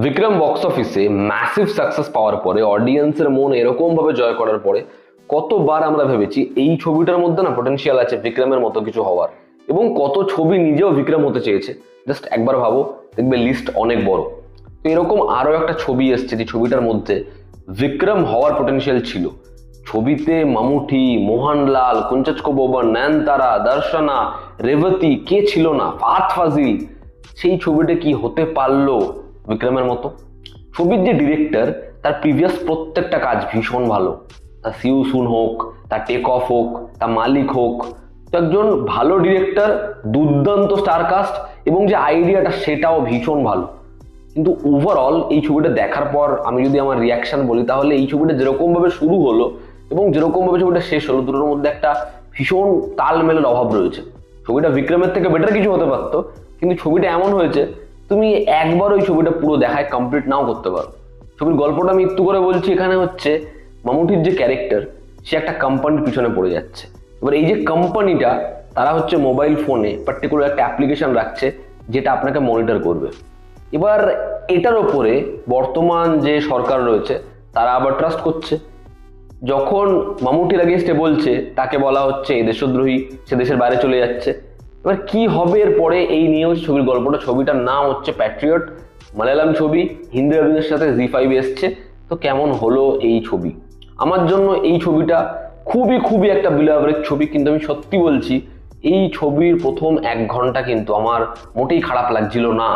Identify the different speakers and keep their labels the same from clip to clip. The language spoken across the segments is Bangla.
Speaker 1: বিক্রম বক্স অফিসে ম্যাসিভ সাকসেস পাওয়ার পরে, অডিয়েন্সের মন এরকম ভাবে জয় করার পরে কতবার আমরা ভেবেছি এই ছবিটার মধ্যে না পটেনশিয়াল আছে বিক্রমের মতো কিছু হওয়ার, এবং কত ছবি নিজেও বিক্রম হতে চেয়েছে। জাস্ট একবার ভাবো, দেখবে লিস্ট অনেক বড়। তো এরকম আরো একটা ছবি এসছে যে ছবিটার মধ্যে বিক্রম হওয়ার পটেনশিয়াল ছিল। ছবিতে মামুটি, মোহনলাল, কুঞ্চাচকো বোবন, নয়নতারা, দর্শনা, রেবতী, কে ছিল না, ফাহাদ ফাজিল। সেই ছবিটা কি হতে পারলো বিক্রমের মতো? ছবির যে ডিরেক্টর, তার প্রিভিয়াস প্রত্যেকটা কাজ ভীষণ ভালো। তার সিউ সুন হোক, তার টেক অফ হোক, তার মালিক হোক, তো একজন ভালো ডিরেক্টর, দুর্দান্ত স্টারকাস্ট, এবং যে আইডিয়াটা সেটাও ভীষণ ভালো। কিন্তু ওভারঅল এই ছবিটা দেখার পর আমি যদি আমার রিয়াকশন বলি, তাহলে এই ছবিটা যেরকম ভাবে শুরু হলো এবং যেরকম ভাবে ছবিটা শেষ হলো, দুটোর মধ্যে একটা ভীষণ তালমেলের অভাব রয়েছে। ছবিটা বিক্রমের থেকে বেটার কিছু হতে পারতো, কিন্তু ছবিটা এমন হয়েছে তুমি একবার ওই ছবিটা পুরো দেখায় কমপ্লিট নাও করতে পারো। ছবির গল্পটা আমি একটু করে বলছি। এখানে হচ্ছে মামুটির যে ক্যারেক্টার, সে একটা কোম্পানির পিছনে পড়ে যাচ্ছে। এবার এই যে কোম্পানিটা, তারা হচ্ছে মোবাইল ফোনে পার্টিকুলার একটা অ্যাপ্লিকেশন রাখছে যেটা আপনাকে মনিটর করবে। এবার এটার ওপরে বর্তমান যে সরকার রয়েছে তারা আবার ট্রাস্ট করছে। যখন মামুটির এগেইনস্টে বলছে, তাকে বলা হচ্ছে এই দেশদ্রোহী, সে দেশের বাইরে চলে যাচ্ছে। এবার কি হবে এরপরে, এই নিয়ে হচ্ছে ছবির গল্পটা। ছবিটার নাম হচ্ছে প্যাট্রিয়ট, মালায়ালাম ছবি, হিন্দি অভিনয়ের সাথে জি5 এসছে। তো কেমন হলো এই ছবি? আমার জন্য এই ছবিটা খুবই খুবই একটা বিলো অ্যাভারেজ ছবি, কিন্তু আমি সত্যি বলছি এই ছবির প্রথম 1 ঘন্টা কিন্তু আমার মোটেই খারাপ লাগছিল না।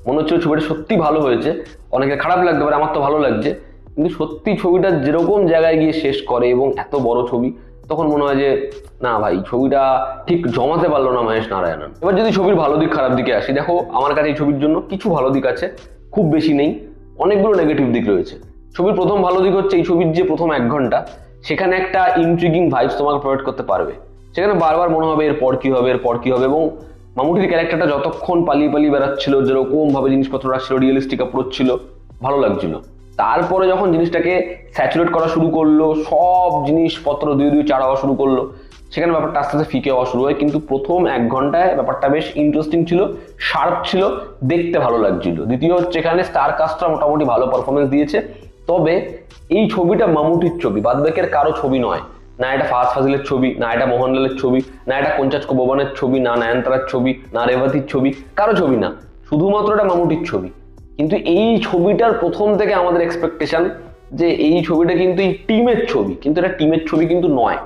Speaker 1: মনে হচ্ছে ছবিটা সত্যি ভালো হয়েছে। অনেকে খারাপ লাগতে পারে, আমার তো ভালো লাগছে। কিন্তু সত্যি ছবিটা যেরকম জায়গায় গিয়ে শেষ করে এবং এত বড় ছবি, তখন মনে হয় যে না ভাই, ছবিটা ঠিক জমাতে পারলো না মহেশ নারায়ণন। এবার যদি ছবির ভালো দিক খারাপ দিকে আসি, দেখো আমার কাছে এই ছবির জন্য কিছু ভালো দিক আছে, খুব বেশি নেই, অনেকগুলো নেগেটিভ দিক রয়েছে। ছবির প্রথম ভালো দিক হচ্ছে এই ছবির যে প্রথম 1 ঘন্টা, সেখানে একটা ইন্ট্রিগিং ভাইবস তোমাকে প্রোভাইড করতে পারবে। সেখানে বারবার মনে হবে এরপর কি হবে, এরপর কি হবে। এবং মামুটির ক্যারেক্টারটা যতক্ষণ পালিয়ে পালিয়ে বেড়াচ্ছিল, যেরকম ভাবে জিনিসপত্র রাখছিল, রিয়েলিস্টিক অ্যাপ্রোচ ছিল, ভালো লাগছিল। তারপরে যখন জিনিসটাকে স্যাচুরেট করা শুরু করলো, সব জিনিসপত্র 2-2-4 হওয়া শুরু করলো, সেখানে ব্যাপারটা আস্তে আস্তে ফিকে হওয়া শুরু হয়। কিন্তু প্রথম 1 ঘন্টায় ব্যাপারটা বেশ ইন্টারেস্টিং ছিল, শার্প ছিল, দেখতে ভালো লাগছিল। দ্বিতীয় হচ্ছে এখানে স্টার কাস্টরা মোটামুটি ভালো পারফরমেন্স দিয়েছে। তবে এই ছবিটা মামুটির ছবি, বাদবাকির কারো ছবি নয়। না এটা ফাহাদ ফাজিলের ছবি, না এটা মোহনলালের ছবি, না এটা কুঞ্চাচকো বোবনের ছবি, না নয়নতারার ছবি, না রেবতীর ছবি, কারো ছবি না, শুধুমাত্র এটা মামুটির ছবি। কিন্তু এই ছবিটার প্রথম থেকে আমাদের এক্সপেকটেশন যে এই ছবিটা কিন্তু এই টিমের ছবি, কিন্তু এটা টিমের ছবি কিন্তু নয়।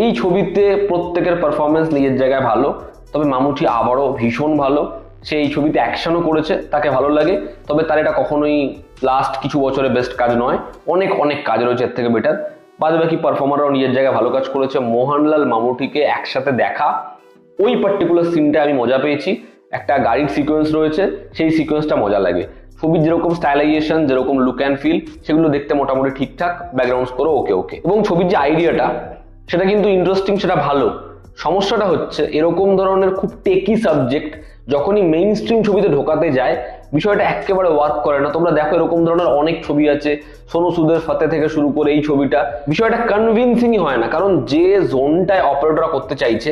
Speaker 1: এই ছবিতে প্রত্যেকের পারফরমেন্স নিজের জায়গায় ভালো, তবে মামুটি আবারও ভীষণ ভালো। সে এই ছবিতে অ্যাকশনও করেছে, তাকে ভালো লাগে। তবে তার এটা কখনোই লাস্ট কিছু বছরের বেস্ট কাজ নয়, অনেক অনেক কাজ রয়েছে এর থেকে বেটার। বাদ বাকি পারফর্মাররাও নিজের জায়গায় ভালো কাজ করেছে। মোহনলাল মামুটিকে একসাথে দেখা, ওই পার্টিকুলার সিনটা আমি মজা পেয়েছি। একটা গাড়ির সিকোয়েন্স রয়েছে, সেই সিকোয়েন্সটা মজা লাগে। ছবির যেরকম স্টাইলাইজেশন, যেরকম লুক অ্যান্ড ফিল, সেগুলো দেখতে মোটামুটি ঠিকঠাক, ব্যাকগ্রাউন্ড স্কোরও ওকে ওকে। এবং ছবির যে আইডিয়াটা, সেটা কিন্তু ইন্টারেস্টিং, সেটা ভালো। সমস্যাটা হচ্ছে এরকম ধরনের খুব টেকি সাবজেক্ট যখনই মেইন স্ট্রিম ছবিতে ঢোকাতে যায়, বিষয়টা একেবারে ওয়ার্ক করে না। তোমরা দেখো এরকম ধরনের অনেক ছবি আছে, সোনু সুদের ফাতে থেকে শুরু করে এই ছবিটা, বিষয়টা কনভিনসিংই হয় না। কারণ যে জোনটায় অপারেটররা করতে চাইছে,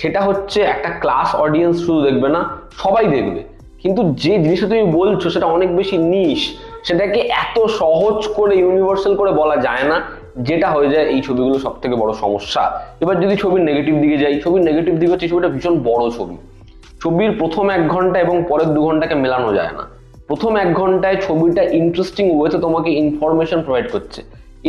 Speaker 1: সেটা হচ্ছে একটা ক্লাস অডিয়েন্স শুধু দেখবে না, সবাই দেখবে। কিন্তু যে জিনিসটা তুমি বলছো সেটা অনেক বেশি নিশ, সেটাকে এত সহজ করে ইউনিভার্সাল করে বলা যায় না, যেটা হয়ে যায় এই ছবিগুলো সব থেকে বড় সমস্যা। এবার যদি ছবির নেগেটিভ দিকে যাই, ছবির নেগেটিভ দিক হচ্ছে ছবিটা ভীষণ বড় ছবি। ছবির প্রথম 1 ঘন্টা এবং পরের 2 ঘন্টাকে মেলানো যায় না। প্রথম 1 ঘন্টায় ছবিটা ইন্টারেস্টিং ওয়েতে তোমাকে ইনফরমেশন প্রোভাইড করছে,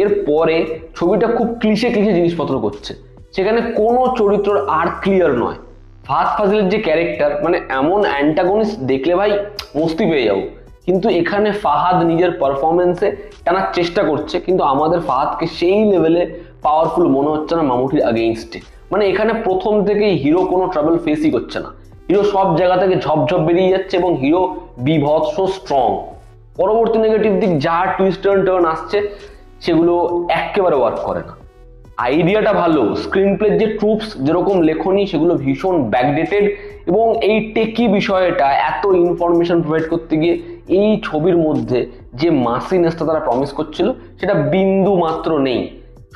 Speaker 1: এরপরে ছবিটা খুব ক্লিশে ক্লিশে জিনিসপত্র করছে। সেখানে কোনো চরিত্রের আর ক্লিয়ার নয়। ফাহাদ ফাজিলের যে ক্যারেক্টার, মানে এমন অ্যান্টাগনিস্ট দেখলে ভাই মস্তি পেয়ে যাবো। কিন্তু এখানে ফাহাদ নিজের পারফরমেন্সে টানার চেষ্টা করছে, কিন্তু আমাদের ফাহাদকে সেই লেভেলে পাওয়ারফুল মনে হচ্ছে না মামুটির এগেইনস্টে। মানে এখানে প্রথম থেকেই হিরো কোনো ট্রাবল ফেসই করছে না, হিরো সব জায়গা থেকে ঝপঝপ বেরিয়ে যাচ্ছে এবং হিরো বিভৎস স্ট্রং। পরবর্তী নেগেটিভ দিক, যা টুইস্ট টার্ন আসছে, সেগুলো একেবারে ওয়ার্ক করে না। আইডিয়াটা ভালো, স্ক্রিন প্লের যে ট্রুপস, যেরকম লেখনি, সেগুলো ভীষণ ব্যাকডেটেড। এবং এই টেকি বিষয়টা এত ইনফরমেশন প্রোভাইড করতে গিয়ে এই ছবির মধ্যে যে মাসিনেসটা তারা প্রমিস করছিল, সেটা বিন্দু মাত্র নেই।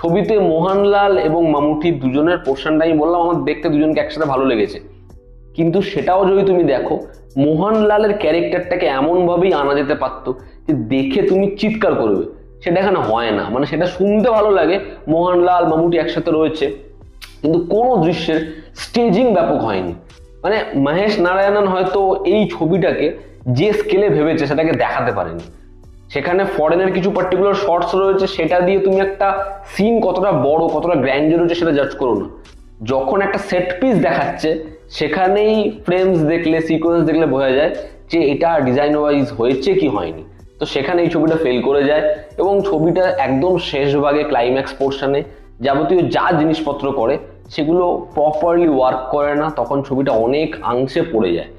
Speaker 1: ছবিতে মোহনলাল এবং মামুটি দুজনের পোর্শনটা আমি বললাম আমার দেখতে দুজনকে একসাথে ভালো লেগেছে, কিন্তু সেটাও যদি তুমি দেখো, মোহনলালের ক্যারেক্টারটাকে এমনভাবেই আনা যেতে পারতো যে দেখে তুমি চিৎকার করবে, সেটা এখানে হয় না। মানে সেটা শুনতে ভালো লাগে, মোহনলাল মামুটি একসাথে রয়েছে, কিন্তু কোনো দৃশ্যের স্টেজিং ব্যাপক হয়নি। মানে মহেশ নারায়ণন হয়তো এই ছবিটাকে যে স্কেলে ভেবেছে সেটাকে দেখাতে পারেনি। সেখানে ফরেনের কিছু পার্টিকুলার শর্টস রয়েছে, সেটা দিয়ে তুমি একটা সিন কতটা বড় কতটা গ্র্যান্ডিয়ার রয়েছে সেটা জাজ করো না। যখন একটা সেট পিস দেখাচ্ছে সেখানেই ফ্রেমস দেখলে সিকোয়েন্স দেখলে বোঝা যায় যে এটা ডিজাইন ওয়াইজ হয়েছে কি হয়নি। তো সেখানে এই ছবিটা ফেল করে যায় এবং ছবিটা একদম শেষ ভাগে ক্লাইম্যাক্স পোর্শনে যাবতীয় যা জিনিসপত্র করে সেগুলো প্রপারলি ওয়ার্ক করে না, তখন ছবিটা অনেক অংশে পড়ে যায়।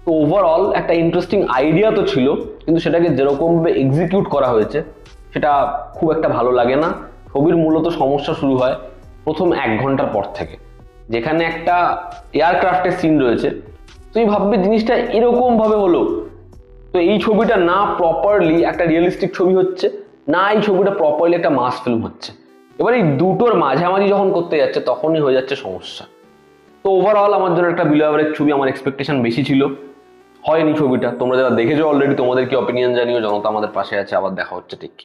Speaker 1: তো ওভারঅল একটা ইন্টারেস্টিং আইডিয়া তো ছিল, কিন্তু সেটাকে যেরকমভাবে এক্সিকিউট করা হয়েছে সেটা খুব একটা ভালো লাগে না। ছবির মূলত সমস্যা শুরু হয় প্রথম 1 ঘন্টার পর থেকে, যেখানে একটা এয়ারক্রাফটের সিন রয়েছে। তুমি ভাববে জিনিসটা এরকম ভাবে হলো। তো এই ছবিটা না প্রপারলি একটা রিয়েলিস্টিক ছবি হচ্ছে, না এই ছবিটা প্রপারলি একটা মাস ফিল্ম হচ্ছে। এবার এই দুটোর মাঝামাঝি যখন করতে যাচ্ছে তখনই হয়ে যাচ্ছে সমস্যা। তো ওভারঅল আমার জন্য একটা বিলো অ্যাভারেজ ছবি, আমার এক্সপেকটেশন বেশি ছিল, হয়নি ছবিটা। তোমরা যারা দেখেছো অলরেডি তোমাদের কি অপিনিয়ন জানিও। জনতা আমাদের পাশে আছে, আবার দেখা হচ্ছে ঠিক।